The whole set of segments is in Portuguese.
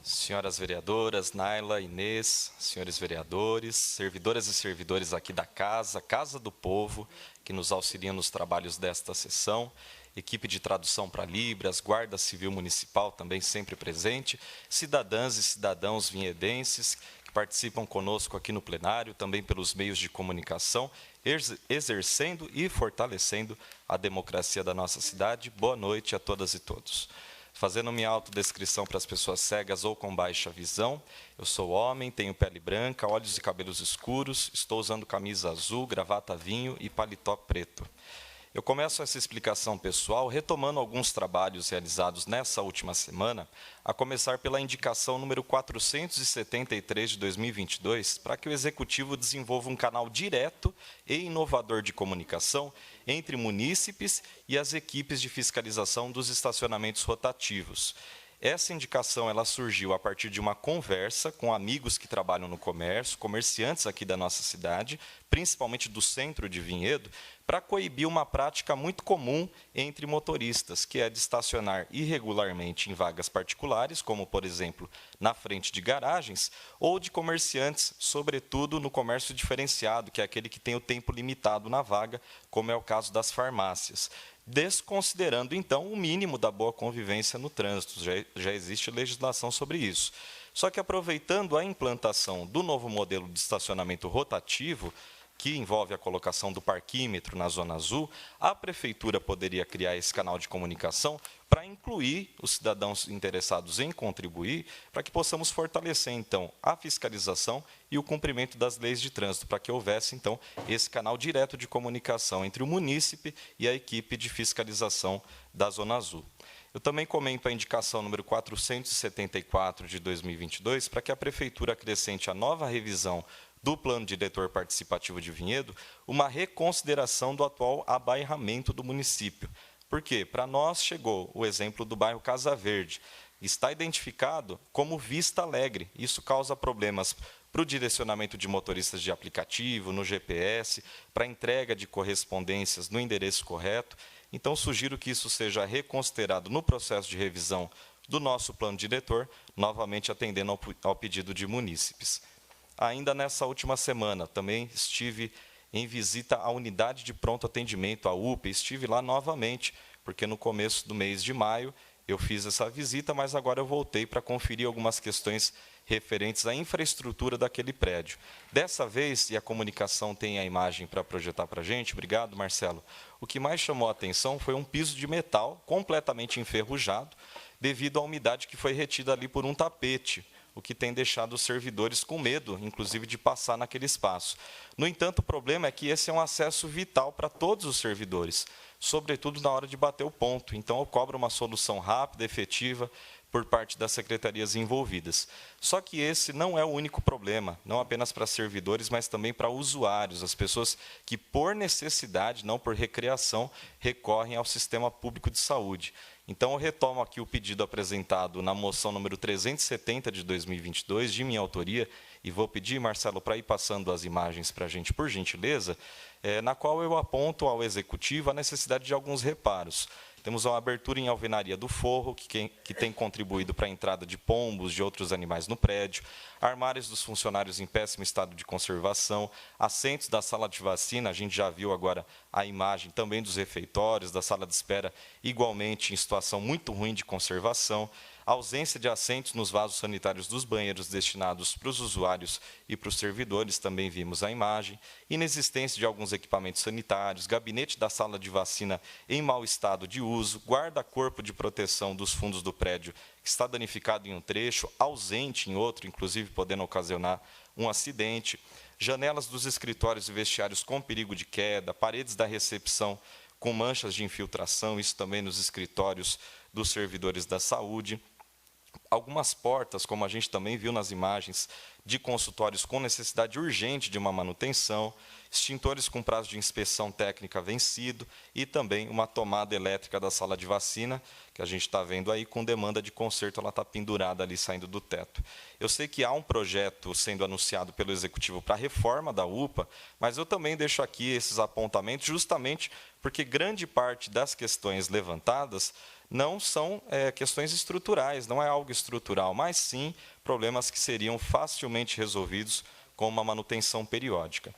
Senhoras vereadoras, Naila, Inês, senhores vereadores, servidoras e servidores aqui da Casa, Casa do Povo, que nos auxiliam nos trabalhos desta sessão, equipe de tradução para Libras, Guarda Civil Municipal também sempre presente, cidadãs e cidadãos vinhedenses que participam conosco aqui no plenário, também pelos meios de comunicação, exercendo e fortalecendo a democracia da nossa cidade. Boa noite a todas e todos. Fazendo minha autodescrição para as pessoas cegas ou com baixa visão, eu sou homem, tenho pele branca, olhos e cabelos escuros, estou usando camisa azul, gravata vinho e paletó preto. Eu começo essa explicação pessoal retomando alguns trabalhos realizados nessa última semana, a começar pela indicação número 473 de 2022, para que o Executivo desenvolva um canal direto e inovador de comunicação entre munícipes e as equipes de fiscalização dos estacionamentos rotativos. Essa indicação ela surgiu a partir de uma conversa com amigos que trabalham no comércio, comerciantes aqui da nossa cidade, principalmente do centro de Vinhedo, para coibir uma prática muito comum entre motoristas, que é de estacionar irregularmente em vagas particulares, como, por exemplo, na frente de garagens, ou de comerciantes, sobretudo no comércio diferenciado, que é aquele que tem o tempo limitado na vaga, como é o caso das farmácias, desconsiderando, então, o mínimo da boa convivência no trânsito. Já existe legislação sobre isso. Só que, aproveitando a implantação do novo modelo de estacionamento rotativo, que envolve a colocação do parquímetro na Zona Azul, a Prefeitura poderia criar esse canal de comunicação para incluir os cidadãos interessados em contribuir, para que possamos fortalecer, então, a fiscalização e o cumprimento das leis de trânsito, para que houvesse, então, esse canal direto de comunicação entre o munícipe e a equipe de fiscalização da Zona Azul. Eu também comento a indicação número 474 de 2022, para que a Prefeitura acrescente a nova revisão do Plano Diretor Participativo de Vinhedo, uma reconsideração do atual abairramento do município. Por quê? Para nós chegou o exemplo do bairro Casa Verde. Está identificado como Vista Alegre. Isso causa problemas para o direcionamento de motoristas de aplicativo, no GPS, para a entrega de correspondências no endereço correto. Então, sugiro que isso seja reconsiderado no processo de revisão do nosso plano diretor, novamente atendendo ao pedido de munícipes. Ainda nessa última semana, também estive em visita à unidade de pronto atendimento, a UPA, estive lá novamente, porque no começo do mês de maio eu fiz essa visita, mas agora eu voltei para conferir algumas questões referentes à infraestrutura daquele prédio. Dessa vez, e a comunicação tem a imagem para projetar para a gente, obrigado, Marcelo, o que mais chamou a atenção foi um piso de metal completamente enferrujado, devido à umidade que foi retida ali por um tapete, o que tem deixado os servidores com medo, inclusive, de passar naquele espaço. No entanto, o problema é que esse é um acesso vital para todos os servidores, sobretudo na hora de bater o ponto. Então, eu cobro uma solução rápida, efetiva, por parte das secretarias envolvidas. Só que esse não é o único problema, não apenas para servidores, mas também para usuários, as pessoas que, por necessidade, não por recreação, recorrem ao sistema público de saúde. Então, eu retomo aqui o pedido apresentado na moção número 370 de 2022, de minha autoria, e vou pedir, Marcelo, para ir passando as imagens para a gente, por gentileza, na qual eu aponto ao Executivo a necessidade de alguns reparos. Temos uma abertura em alvenaria do forro, que tem contribuído para a entrada de pombos, de outros animais no prédio, armários dos funcionários em péssimo estado de conservação, assentos da sala de vacina, a gente já viu agora a imagem também dos refeitórios, da sala de espera, igualmente em situação muito ruim de conservação, ausência de assentos nos vasos sanitários dos banheiros destinados para os usuários e para os servidores, também vimos a imagem, inexistência de alguns equipamentos sanitários, gabinete da sala de vacina em mau estado de uso, guarda-corpo de proteção dos fundos do prédio que está danificado em um trecho, ausente em outro, inclusive podendo ocasionar um acidente, janelas dos escritórios e vestiários com perigo de queda, paredes da recepção com manchas de infiltração, isso também nos escritórios dos servidores da saúde, algumas portas, como a gente também viu nas imagens, de consultórios com necessidade urgente de uma manutenção, extintores com prazo de inspeção técnica vencido e também uma tomada elétrica da sala de vacina, que a gente está vendo aí com demanda de conserto, ela está pendurada ali, saindo do teto. Eu sei que há um projeto sendo anunciado pelo Executivo para a reforma da UPA, mas eu também deixo aqui esses apontamentos justamente porque grande parte das questões levantadas não são questões estruturais, não é algo estrutural, mas sim problemas que seriam facilmente resolvidos com uma manutenção periódica.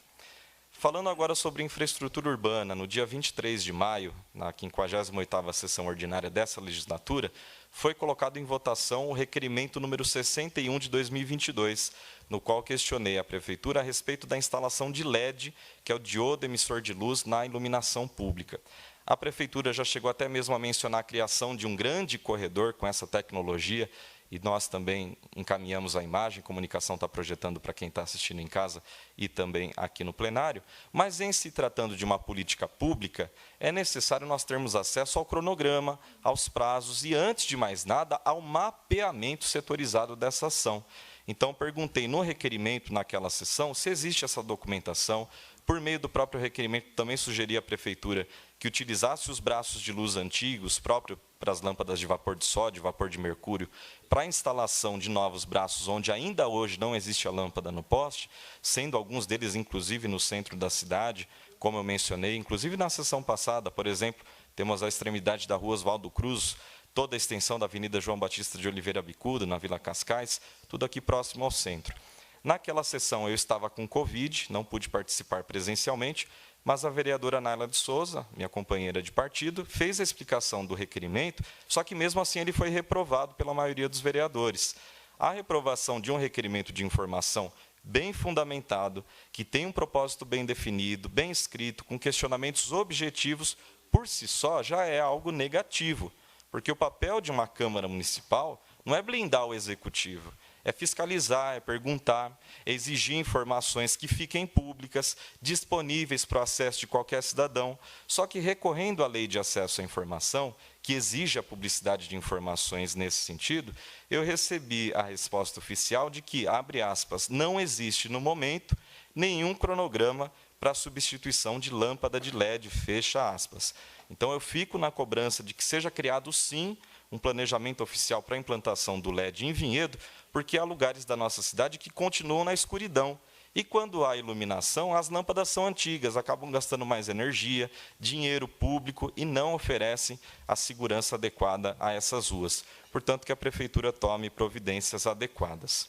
Falando agora sobre infraestrutura urbana, no dia 23 de maio, na 58ª sessão ordinária dessa legislatura, foi colocado em votação o requerimento número 61 de 2022, no qual questionei a Prefeitura a respeito da instalação de LED, que é o diodo emissor de luz na iluminação pública. A Prefeitura já chegou até mesmo a mencionar a criação de um grande corredor com essa tecnologia, e nós também encaminhamos a imagem, a comunicação está projetando para quem está assistindo em casa e também aqui no plenário, mas em se tratando de uma política pública, é necessário nós termos acesso ao cronograma, aos prazos e, antes de mais nada, ao mapeamento setorizado dessa ação. Então, perguntei no requerimento, naquela sessão, se existe essa documentação. Por meio do próprio requerimento, também sugeri à Prefeitura que utilizasse os braços de luz antigos, próprio para as lâmpadas de vapor de sódio, vapor de mercúrio, para a instalação de novos braços, onde ainda hoje não existe a lâmpada no poste, sendo alguns deles, inclusive, no centro da cidade, como eu mencionei, inclusive na sessão passada, por exemplo, temos a extremidade da rua Oswaldo Cruz, toda a extensão da Avenida João Batista de Oliveira Bicudo, na Vila Cascais, tudo aqui próximo ao centro. Naquela sessão eu estava com Covid, não pude participar presencialmente, mas a vereadora Naila de Souza, minha companheira de partido, fez a explicação do requerimento, só que mesmo assim ele foi reprovado pela maioria dos vereadores. A reprovação de um requerimento de informação bem fundamentado, que tem um propósito bem definido, bem escrito, com questionamentos objetivos, por si só já é algo negativo, porque o papel de uma Câmara Municipal não é blindar o Executivo, é fiscalizar, é perguntar, é exigir informações que fiquem públicas, disponíveis para o acesso de qualquer cidadão. Só que, recorrendo à Lei de Acesso à Informação, que exige a publicidade de informações nesse sentido, eu recebi a resposta oficial de que, abre aspas, não existe, no momento, nenhum cronograma para a substituição de lâmpada de LED, fecha aspas. Então, eu fico na cobrança de que seja criado, sim, um planejamento oficial para a implantação do LED em Vinhedo, porque há lugares da nossa cidade que continuam na escuridão. E quando há iluminação, as lâmpadas são antigas, acabam gastando mais energia, dinheiro público e não oferecem a segurança adequada a essas ruas. Portanto, que a Prefeitura tome providências adequadas.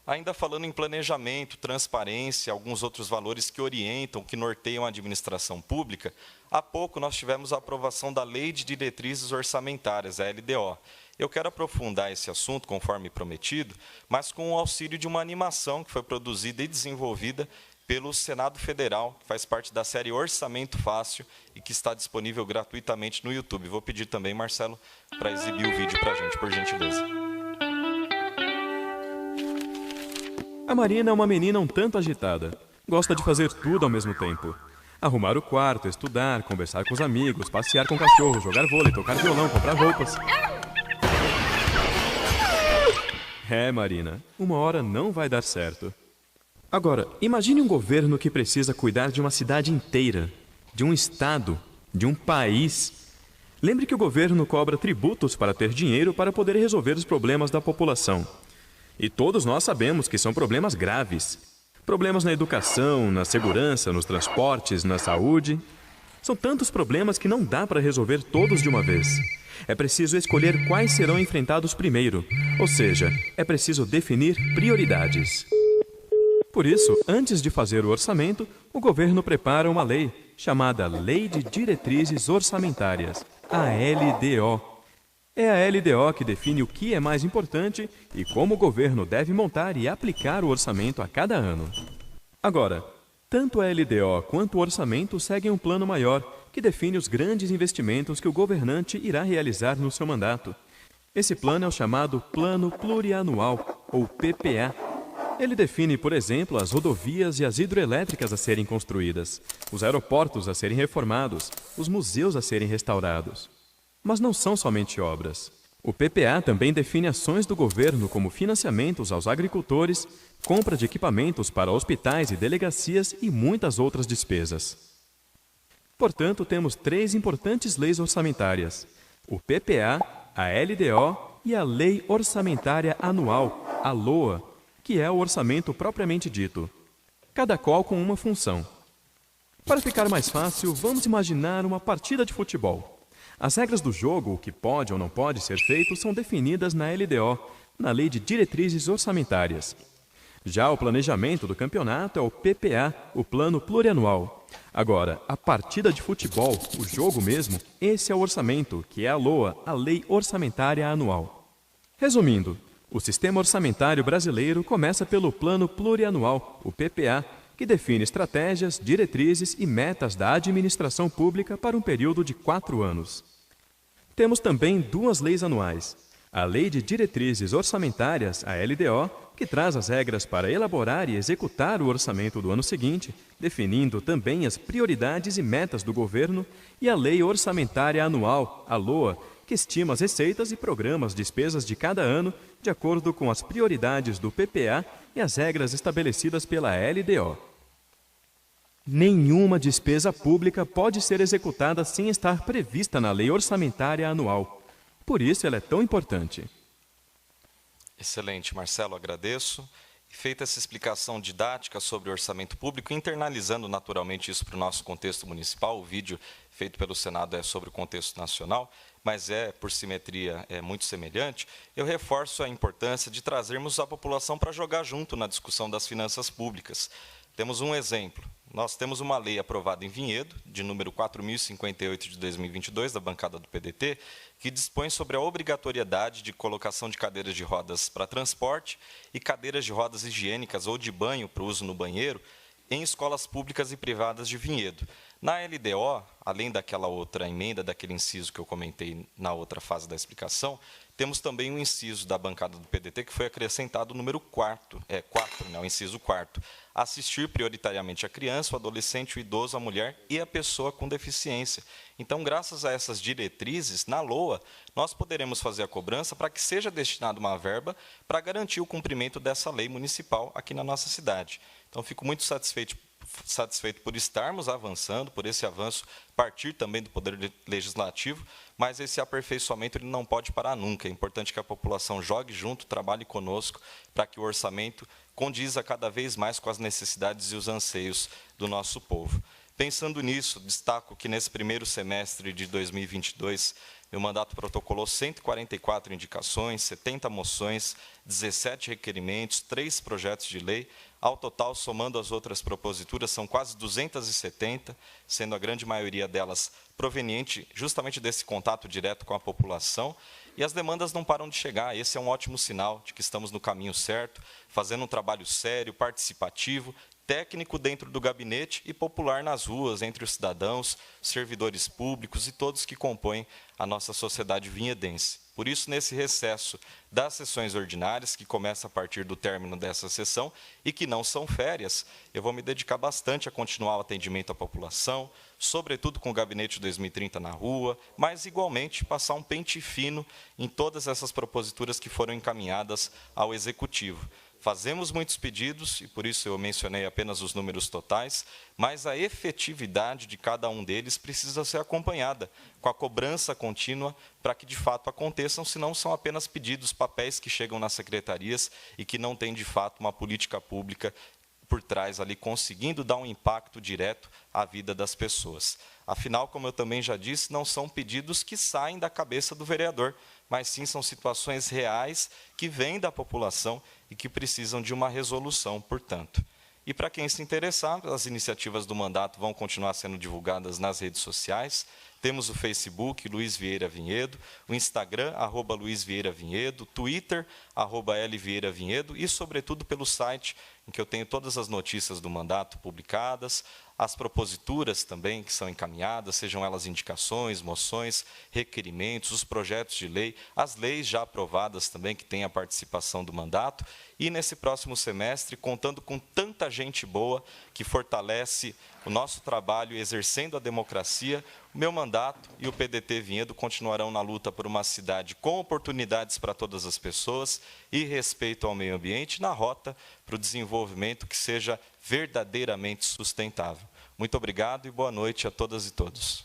Ainda falando em planejamento, transparência, alguns outros valores que orientam, que norteiam a administração pública, há pouco nós tivemos a aprovação da Lei de Diretrizes Orçamentárias, a LDO. Eu quero aprofundar esse assunto, conforme prometido, mas com o auxílio de uma animação que foi produzida e desenvolvida pelo Senado Federal, que faz parte da série Orçamento Fácil e que está disponível gratuitamente no YouTube. Vou pedir também, Marcelo, para exibir o vídeo para a gente, por gentileza. A Marina é uma menina um tanto agitada. Gosta de fazer tudo ao mesmo tempo. Arrumar o quarto, estudar, conversar com os amigos, passear com o cachorro, jogar vôlei, tocar violão, comprar roupas. Marina, uma hora não vai dar certo. Agora, imagine um governo que precisa cuidar de uma cidade inteira, de um estado, de um país. Lembre que o governo cobra tributos para ter dinheiro para poder resolver os problemas da população. E todos nós sabemos que são problemas graves. Problemas na educação, na segurança, nos transportes, na saúde. São tantos problemas que não dá para resolver todos de uma vez. É preciso escolher quais serão enfrentados primeiro, ou seja, é preciso definir prioridades. Por isso, antes de fazer o orçamento, o governo prepara uma lei, chamada Lei de Diretrizes Orçamentárias, a LDO. É a LDO que define o que é mais importante e como o governo deve montar e aplicar o orçamento a cada ano. Agora, tanto a LDO quanto o orçamento seguem um plano maior, que define os grandes investimentos que o governante irá realizar no seu mandato. Esse plano é o chamado Plano Plurianual, ou PPA. Ele define, por exemplo, as rodovias e as hidroelétricas a serem construídas, os aeroportos a serem reformados, os museus a serem restaurados. Mas não são somente obras. O PPA também define ações do governo como financiamentos aos agricultores, compra de equipamentos para hospitais e delegacias e muitas outras despesas. Portanto, temos 3 importantes leis orçamentárias: o PPA, a LDO e a Lei Orçamentária Anual, a LOA, que é o orçamento propriamente dito, cada qual com uma função. Para ficar mais fácil, vamos imaginar uma partida de futebol. As regras do jogo, o que pode ou não pode ser feito, são definidas na LDO, na Lei de Diretrizes Orçamentárias. Já o planejamento do campeonato é o PPA, o Plano Plurianual. Agora, a partida de futebol, o jogo mesmo, esse é o orçamento, que é a LOA, a Lei Orçamentária Anual. Resumindo, o sistema orçamentário brasileiro começa pelo Plano Plurianual, o PPA, que define estratégias, diretrizes e metas da administração pública para um período de 4 anos. Temos também 2 leis anuais. A Lei de Diretrizes Orçamentárias, a LDO, que traz as regras para elaborar e executar o orçamento do ano seguinte, definindo também as prioridades e metas do governo, e a Lei Orçamentária Anual, a LOA, que estima as receitas e programa as despesas de cada ano de acordo com as prioridades do PPA e as regras estabelecidas pela LDO. Nenhuma despesa pública pode ser executada sem estar prevista na Lei Orçamentária Anual. Por isso ela é tão importante. Excelente, Marcelo, agradeço. E feita essa explicação didática sobre o orçamento público, internalizando naturalmente isso para o nosso contexto municipal, o vídeo feito pelo Senado é sobre o contexto nacional, mas por simetria, muito semelhante, eu reforço a importância de trazermos a população para jogar junto na discussão das finanças públicas. Temos um exemplo. Nós temos uma lei aprovada em Vinhedo, de número 4.058 de 2022, da bancada do PDT, que dispõe sobre a obrigatoriedade de colocação de cadeiras de rodas para transporte e cadeiras de rodas higiênicas ou de banho para uso no banheiro em escolas públicas e privadas de Vinhedo. Na LDO, além daquela outra emenda, daquele inciso que eu comentei na outra fase da explicação, temos também um inciso da bancada do PDT que foi acrescentado o número 4, o inciso 4, assistir prioritariamente a criança, o adolescente, o idoso, a mulher e a pessoa com deficiência. Então, graças a essas diretrizes, na LOA, nós poderemos fazer a cobrança para que seja destinada uma verba para garantir o cumprimento dessa lei municipal aqui na nossa cidade. Então, fico muito satisfeito por estarmos avançando, por esse avanço partir também do Poder Legislativo, mas esse aperfeiçoamento ele não pode parar nunca. É importante que a população jogue junto, trabalhe conosco, para que o orçamento condiza cada vez mais com as necessidades e os anseios do nosso povo. Pensando nisso, destaco que nesse primeiro semestre de 2022, meu mandato protocolou 144 indicações, 70 moções, 17 requerimentos, 3 projetos de lei. Ao total, somando as outras proposituras, são quase 270, sendo a grande maioria delas proveniente justamente desse contato direto com a população. E as demandas não param de chegar. Esse é um ótimo sinal de que estamos no caminho certo, fazendo um trabalho sério, participativo, técnico dentro do gabinete e popular nas ruas, entre os cidadãos, servidores públicos e todos que compõem a nossa sociedade vinhedense. Por isso, nesse recesso das sessões ordinárias, que começa a partir do término dessa sessão e que não são férias, eu vou me dedicar bastante a continuar o atendimento à população, sobretudo com o Gabinete 2030 na rua, mas, igualmente, passar um pente fino em todas essas proposituras que foram encaminhadas ao Executivo. Fazemos muitos pedidos, e por isso eu mencionei apenas os números totais, mas a efetividade de cada um deles precisa ser acompanhada com a cobrança contínua para que, de fato, aconteçam, senão são apenas pedidos, papéis que chegam nas secretarias e que não têm, de fato, uma política pública por trás ali, conseguindo dar um impacto direto à vida das pessoas. Afinal, como eu também já disse, não são pedidos que saem da cabeça do vereador, mas sim são situações reais que vêm da população e que precisam de uma resolução, portanto. E para quem se interessar, as iniciativas do mandato vão continuar sendo divulgadas nas redes sociais. Temos o Facebook, Luiz Vieira Vinhedo, o Instagram, @Luiz Vieira Vinhedo, Twitter, @LVieiraVinhedo e, sobretudo, pelo site, em que eu tenho todas as notícias do mandato publicadas, as proposituras também que são encaminhadas, sejam elas indicações, moções, requerimentos, os projetos de lei, as leis já aprovadas também, que têm a participação do mandato, e nesse próximo semestre, contando com tanta gente boa que fortalece o nosso trabalho exercendo a democracia, o meu mandato e o PDT Vinhedo continuarão na luta por uma cidade com oportunidades para todas as pessoas e respeito ao meio ambiente, na rota para o desenvolvimento que seja verdadeiramente sustentável. Muito obrigado e boa noite a todas e todos.